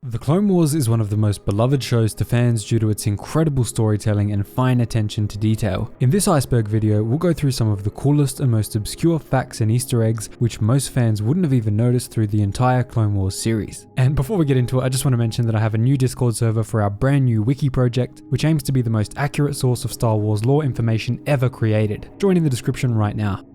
The Clone Wars is one of the most beloved shows to fans due to its incredible storytelling and fine attention to detail. In this iceberg video, we'll go through some of the coolest and most obscure facts and Easter eggs which most fans wouldn't have even noticed through the entire Clone Wars series. And before we get into it, I just want to mention that I have a new Discord server for our brand new wiki project, which aims to be the most accurate source of Star Wars lore information ever created. Join in the description right now.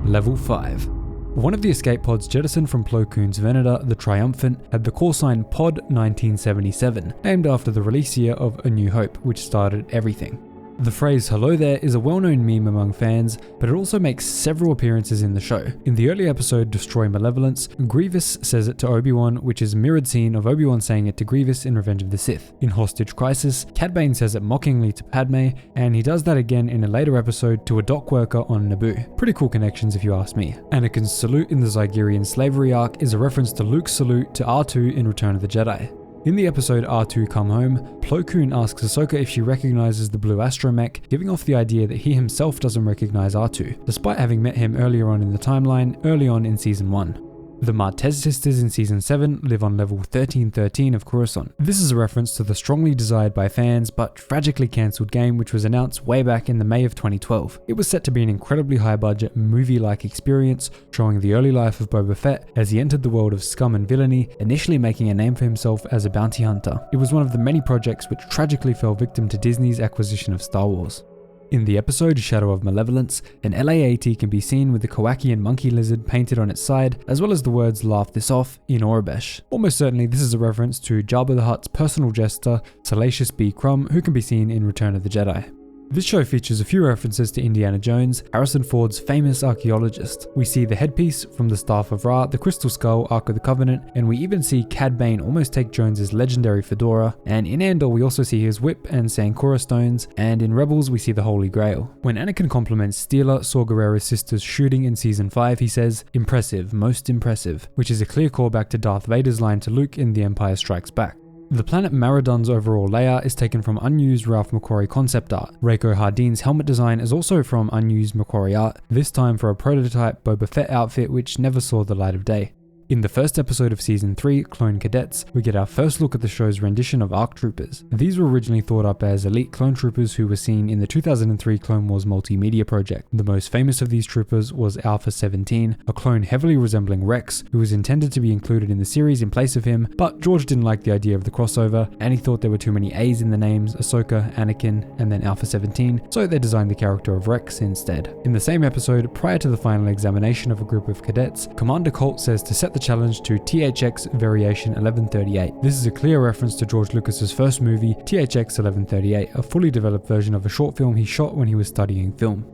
Level 5. One of the escape pods jettisoned from Plo Koon's Venator, the Triumphant, had the call sign Pod 1977, named after the release year of A New Hope, which started everything. The phrase "hello there" is a well-known meme among fans, but it also makes several appearances in the show. In the early episode Destroy Malevolence, Grievous says it to Obi-Wan, which is a mirrored scene of Obi-Wan saying it to Grievous in Revenge of the Sith. In Hostage Crisis, Cad Bane says it mockingly to Padme, and he does that again in a later episode to a dock worker on Naboo. Pretty cool connections if you ask me. Anakin's salute in the Zygerian slavery arc is a reference to Luke's salute to R2 in Return of the Jedi. In the episode R2 Come Home, Plo Koon asks Ahsoka if she recognizes the blue astromech, giving off the idea that he himself doesn't recognize R2, despite having met him earlier on in the timeline, early on in Season 1. The Martez sisters in Season 7 live on level 1313 of Coruscant. This is a reference to the strongly desired by fans but tragically cancelled game which was announced way back in the May of 2012. It was set to be an incredibly high budget movie-like experience showing the early life of Boba Fett as he entered the world of scum and villainy, initially making a name for himself as a bounty hunter. It was one of the many projects which tragically fell victim to Disney's acquisition of Star Wars. In the episode Shadow of Malevolence, an LA-AT can be seen with the Kowakian monkey lizard painted on its side, as well as the words "Laugh this off" in Aurebesh. Almost certainly this is a reference to Jabba the Hutt's personal jester, Salacious B. Crumb, who can be seen in Return of the Jedi. This show features a few references to Indiana Jones, Harrison Ford's famous archaeologist. We see the headpiece from the Staff of Ra, the Crystal Skull, Ark of the Covenant, and we even see Cad Bane almost take Jones's legendary fedora, and in Andor we also see his whip and Sankora stones, and in Rebels we see the Holy Grail. When Anakin compliments Steela, Saw Gerrera's sister's shooting in Season 5, he says, "Impressive, most impressive," which is a clear callback to Darth Vader's line to Luke in The Empire Strikes Back. The planet Maradon's overall layout is taken from unused Ralph McQuarrie concept art. Reiko Hardeen's helmet design is also from unused McQuarrie art, this time for a prototype Boba Fett outfit which never saw the light of day. In the first episode of Season 3, Clone Cadets, we get our first look at the show's rendition of ARC troopers. These were originally thought up as elite clone troopers who were seen in the 2003 Clone Wars multimedia project. The most famous of these troopers was Alpha 17, a clone heavily resembling Rex, who was intended to be included in the series in place of him, but George didn't like the idea of the crossover, and he thought there were too many A's in the names, Ahsoka, Anakin, and then Alpha 17, so they designed the character of Rex instead. In the same episode, prior to the final examination of a group of cadets, Commander Colt says to set the challenge to THX Variation 1138. This is a clear reference to George Lucas's first movie, THX 1138, a fully developed version of a short film he shot when he was studying film.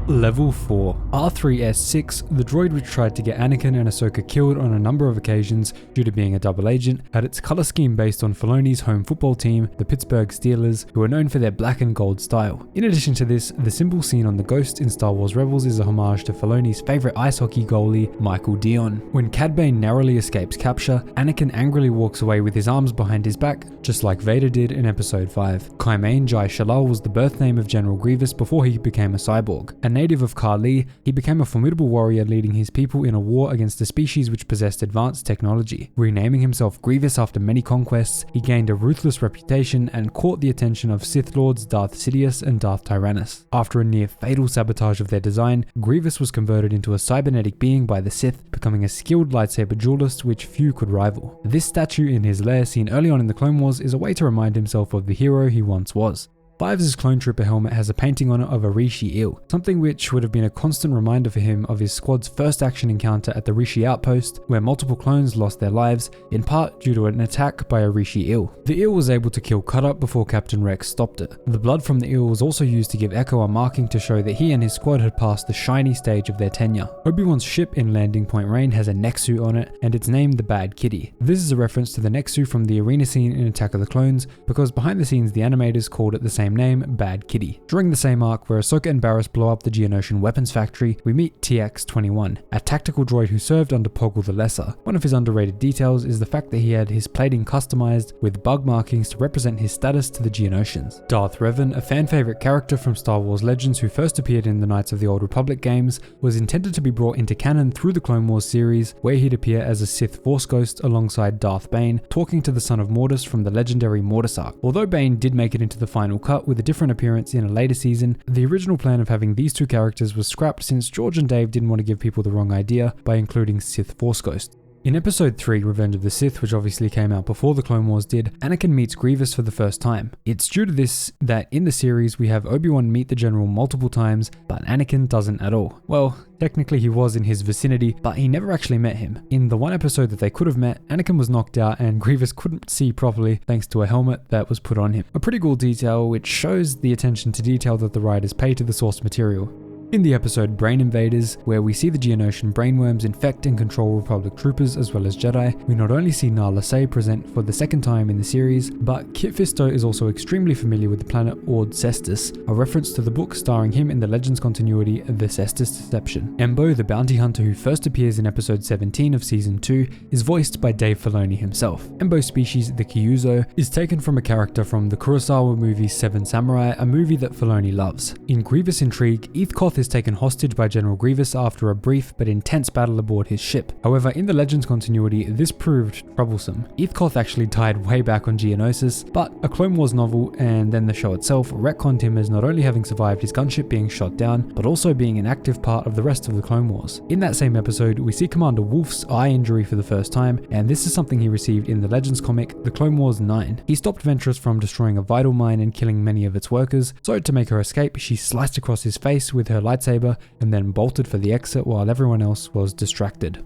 Level 4. R3-S6, the droid which tried to get Anakin and Ahsoka killed on a number of occasions due to being a double agent, had its color scheme based on Filoni's home football team, the Pittsburgh Steelers, who are known for their black and gold style. In addition to this, the symbol seen on the Ghost in Star Wars Rebels is a homage to Filoni's favorite ice hockey goalie, Michael Dion. When Cad Bane narrowly escapes capture, Anakin angrily walks away with his arms behind his back, just like Vader did in Episode 5. Kaimane Jai Shalal was the birth name of General Grievous before he became a cyborg. A native of Kali, he became a formidable warrior leading his people in a war against a species which possessed advanced technology. Renaming himself Grievous after many conquests, he gained a ruthless reputation and caught the attention of Sith Lords Darth Sidious and Darth Tyrannus. After a near fatal sabotage of their design, Grievous was converted into a cybernetic being by the Sith, becoming a skilled lightsaber duelist which few could rival. This statue in his lair seen early on in the Clone Wars is a way to remind himself of the hero he once was. Fives' clone trooper helmet has a painting on it of a Rishi eel, something which would have been a constant reminder for him of his squad's first action encounter at the Rishi outpost, where multiple clones lost their lives, in part due to an attack by a Rishi eel. The eel was able to kill Cut-Up before Captain Rex stopped it. The blood from the eel was also used to give Echo a marking to show that he and his squad had passed the shiny stage of their tenure. Obi-Wan's ship in Landing Point Rain has a neck suit on it, and it's named the Bad Kitty. This is a reference to the neck suit from the arena scene in Attack of the Clones, because behind the scenes the animators called it the same same name, Bad Kitty. During the same arc where Ahsoka and Barriss blow up the Geonosian weapons factory, we meet TX-21, a tactical droid who served under Poggle the Lesser. One of his underrated details is the fact that he had his plating customized with bug markings to represent his status to the Geonosians. Darth Revan, a fan favorite character from Star Wars Legends who first appeared in the Knights of the Old Republic games, was intended to be brought into canon through the Clone Wars series, where he'd appear as a Sith Force ghost alongside Darth Bane, talking to the son of Mortis from the legendary Mortis arc. Although Bane did make it into the final cut with a different appearance in a later season, the original plan of having these two characters was scrapped since George and Dave didn't want to give people the wrong idea by including Sith Force ghosts. In episode 3, Revenge of the Sith, which obviously came out before the Clone Wars did, Anakin meets Grievous for the first time. It's due to this that in the series we have Obi-Wan meet the General multiple times, but Anakin doesn't at all. Well, technically he was in his vicinity, but he never actually met him. In the one episode that they could have met, Anakin was knocked out and Grievous couldn't see properly thanks to a helmet that was put on him. A pretty cool detail which shows the attention to detail that the writers pay to the source material. In the episode Brain Invaders, where we see the Geonosian brainworms infect and control Republic troopers as well as Jedi, we not only see Nala Se present for the second time in the series, but Kit Fisto is also extremely familiar with the planet Ord Cestus, a reference to the book starring him in the Legends continuity The Cestus Deception. Embo, the bounty hunter who first appears in episode 17 of season 2, is voiced by Dave Filoni himself. Embo's species, the Kyuzo, is taken from a character from the Kurosawa movie Seven Samurai, a movie that Filoni loves. In Grievous Intrigue, Eth Koth is taken hostage by General Grievous after a brief but intense battle aboard his ship. However, in the Legends continuity, this proved troublesome. Eth Koth actually died way back on Geonosis, but a Clone Wars novel and then the show itself retconned him as not only having survived his gunship being shot down, but also being an active part of the rest of the Clone Wars. In that same episode, we see Commander Wolf's eye injury for the first time, and this is something he received in the Legends comic, The Clone Wars 9. He stopped Ventress from destroying a vital mine and killing many of its workers, so to make her escape, she sliced across his face with her lightsaber and then bolted for the exit while everyone else was distracted.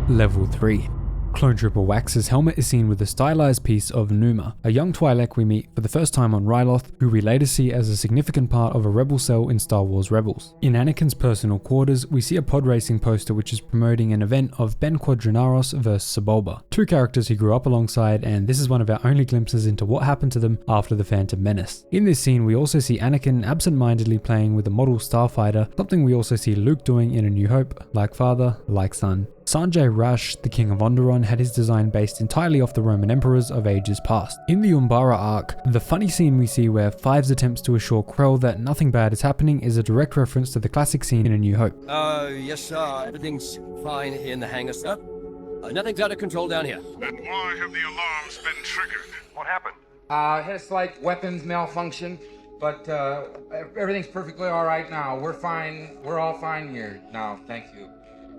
Level 3. Clone Trooper Wax's helmet is seen with a stylized piece of Numa, a young Twi'lek we meet for the first time on Ryloth, who we later see as a significant part of a rebel cell in Star Wars Rebels. In Anakin's personal quarters, we see a pod racing poster which is promoting an event of Ben Quadranaros vs Sebulba, two characters he grew up alongside, and this is one of our only glimpses into what happened to them after the Phantom Menace. In this scene, we also see Anakin absent-mindedly playing with a model starfighter, something we also see Luke doing in A New Hope, like father, like son. Sanjay Rash, the King of Onderon, had his design based entirely off the Roman emperors of ages past. In the Umbara arc, the funny scene we see where Fives attempts to assure Krell that nothing bad is happening is a direct reference to the classic scene in A New Hope. Yes sir, everything's fine in the hangar, sir. Nothing's out of control down here. Then why have the alarms been triggered? What happened? Had a slight weapons malfunction, but everything's perfectly all right now. We're fine. We're all fine here now. Thank you.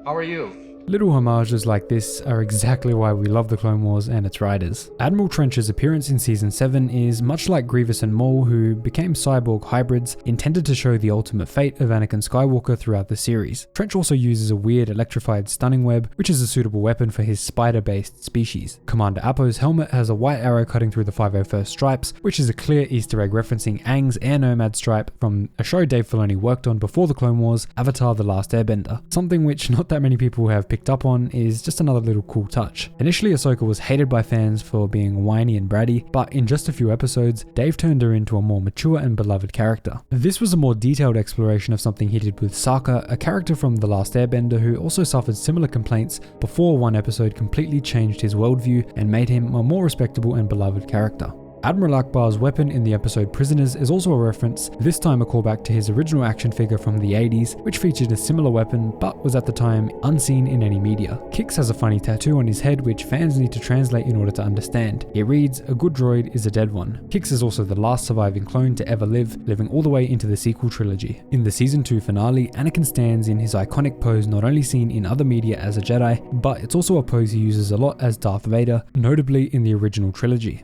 How are you? Little homages like this are exactly why we love the Clone Wars and its writers. Admiral Trench's appearance in Season 7 is much like Grievous and Maul, who became cyborg hybrids, intended to show the ultimate fate of Anakin Skywalker throughout the series. Trench also uses a weird electrified stunning web, which is a suitable weapon for his spider-based species. Commander Appo's helmet has a white arrow cutting through the 501st stripes, which is a clear Easter egg referencing Aang's Air Nomad stripe from a show Dave Filoni worked on before the Clone Wars, Avatar: The Last Airbender. Something which not that many people have picked up on is just another little cool touch. Initially, Ahsoka was hated by fans for being whiny and bratty, but in just a few episodes, Dave turned her into a more mature and beloved character. This was a more detailed exploration of something he did with Sokka, a character from The Last Airbender who also suffered similar complaints before one episode completely changed his worldview and made him a more respectable and beloved character. Admiral Akbar's weapon in the episode Prisoners is also a reference, this time a callback to his original action figure from the 80s, which featured a similar weapon but was at the time unseen in any media. Kix has a funny tattoo on his head which fans need to translate in order to understand. It reads, "A good droid is a dead one." Kix is also the last surviving clone to ever live, living all the way into the sequel trilogy. In the Season 2 finale, Anakin stands in his iconic pose not only seen in other media as a Jedi, but it's also a pose he uses a lot as Darth Vader, notably in the original trilogy.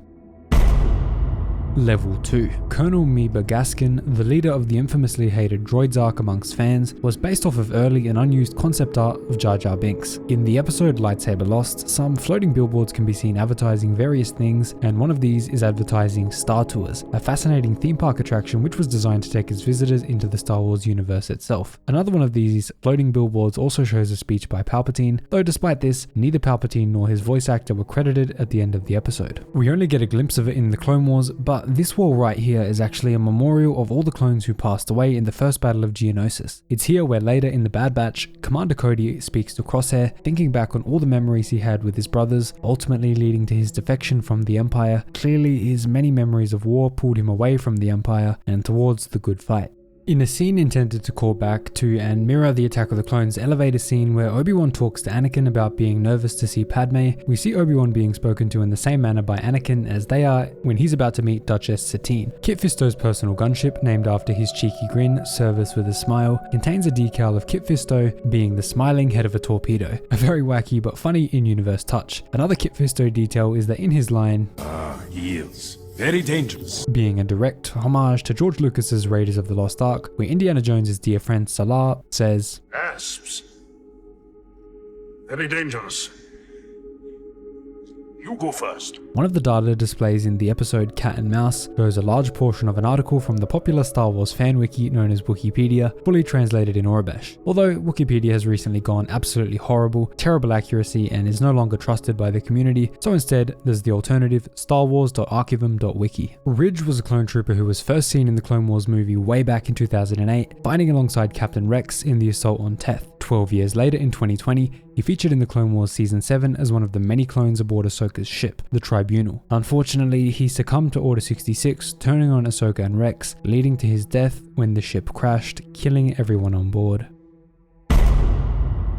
Level 2. Colonel Meba Gaskin, the leader of the infamously hated droids arc amongst fans, was based off of early and unused concept art of Jar Jar Binks. In the episode Lightsaber Lost, some floating billboards can be seen advertising various things, and one of these is advertising Star Tours, a fascinating theme park attraction which was designed to take its visitors into the Star Wars universe itself. Another one of these floating billboards also shows a speech by Palpatine, though despite this, neither Palpatine nor his voice actor were credited at the end of the episode. We only get a glimpse of it in the Clone Wars, but this wall right here is actually a memorial of all the clones who passed away in the first battle of Geonosis. It's here where later in the Bad Batch, Commander Cody speaks to Crosshair, thinking back on all the memories he had with his brothers, ultimately leading to his defection from the Empire. Clearly, his many memories of war pulled him away from the Empire and towards the good fight. In a scene intended to call back to and mirror the Attack of the Clones elevator scene where Obi-Wan talks to Anakin about being nervous to see Padme, we see Obi-Wan being spoken to in the same manner by Anakin as they are when he's about to meet Duchess Satine. Kit Fisto's personal gunship, named after his cheeky grin, Service with a Smile, contains a decal of Kit Fisto being the smiling head of a torpedo. A very wacky but funny in-universe touch. Another Kit Fisto detail is that in his line, He is very dangerous, being a direct homage to George Lucas's Raiders of the Lost Ark, where Indiana Jones's dear friend Salah says, Asps. Very dangerous. You go first. One of the data displays in the episode Cat and Mouse shows a large portion of an article from the popular Star Wars fan wiki known as Wikipedia, fully translated in Aurebesh. Although Wikipedia has recently gone absolutely horrible, terrible accuracy, and is no longer trusted by the community, so instead there's the alternative starwars.archivum.wiki. Ridge was a clone trooper who was first seen in the Clone Wars movie way back in 2008, fighting alongside Captain Rex in the assault on Teth. 12 years later in 2020, he featured in the Clone Wars Season 7 as one of the many clones aboard Ahsoka's ship, the Tribunal. Unfortunately, he succumbed to Order 66, turning on Ahsoka and Rex, leading to his death when the ship crashed, killing everyone on board.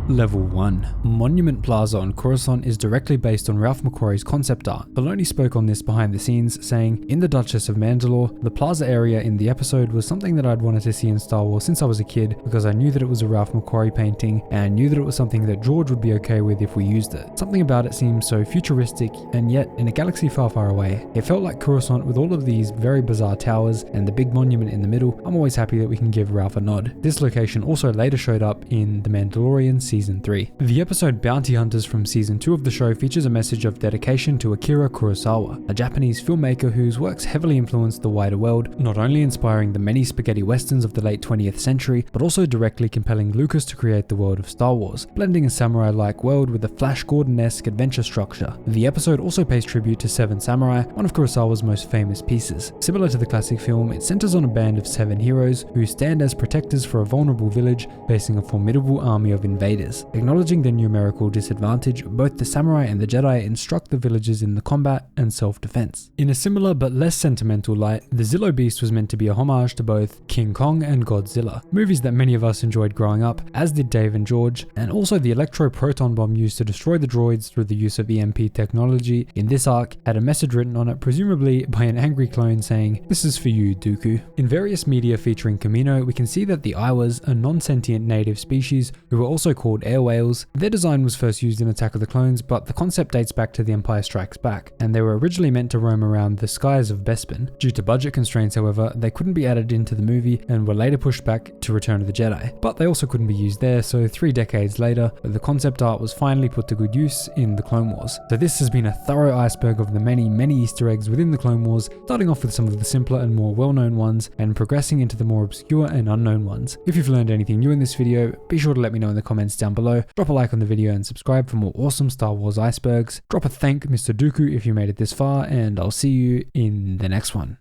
Level 1. Monument Plaza on Coruscant is directly based on Ralph McQuarrie's concept art. Filoni spoke on this behind the scenes, saying, "In The Duchess of Mandalore, the plaza area in the episode was something that I'd wanted to see in Star Wars since I was a kid because I knew that it was a Ralph McQuarrie painting and knew that it was something that George would be okay with if we used it. Something about it seemed so futuristic and yet in a galaxy far, far away. It felt like Coruscant with all of these very bizarre towers and the big monument in the middle. I'm always happy that we can give Ralph a nod." This location also later showed up in The Mandalorian Season 3. The episode Bounty Hunters from Season 2 of the show features a message of dedication to Akira Kurosawa, a Japanese filmmaker whose works heavily influenced the wider world, not only inspiring the many spaghetti westerns of the late 20th century, but also directly compelling Lucas to create the world of Star Wars, blending a samurai-like world with a Flash Gordon-esque adventure structure. The episode also pays tribute to Seven Samurai, one of Kurosawa's most famous pieces. Similar to the classic film, it centers on a band of 7 heroes who stand as protectors for a vulnerable village facing a formidable army of invaders. Acknowledging their numerical disadvantage, both the samurai and the Jedi instruct the villagers in the combat and self-defense. In a similar but less sentimental light, the Zillo Beast was meant to be a homage to both King Kong and Godzilla, movies that many of us enjoyed growing up, as did Dave and George, and also the electro-proton bomb used to destroy the droids through the use of EMP technology in this arc had a message written on it, presumably by an angry clone saying, "This is for you, Dooku." In various media featuring Kamino, we can see that the Iwas, a non-sentient native species who were also called air whales, their design was first used in Attack of the Clones, but the concept dates back to The Empire Strikes Back, and they were originally meant to roam around the skies of Bespin. Due to budget constraints, however, they couldn't be added into the movie and were later pushed back to Return of the Jedi. But they also couldn't be used there, so 3 decades later, the concept art was finally put to good use in the Clone Wars. So this has been a thorough iceberg of the many, many Easter eggs within the Clone Wars, starting off with some of the simpler and more well-known ones, and progressing into the more obscure and unknown ones. If you've learned anything new in this video, be sure to let me know in the comments down below. Drop a like on the video and subscribe for more awesome Star Wars icebergs. Drop a thank Mr. Dooku if you made it this far, and I'll see you in the next one.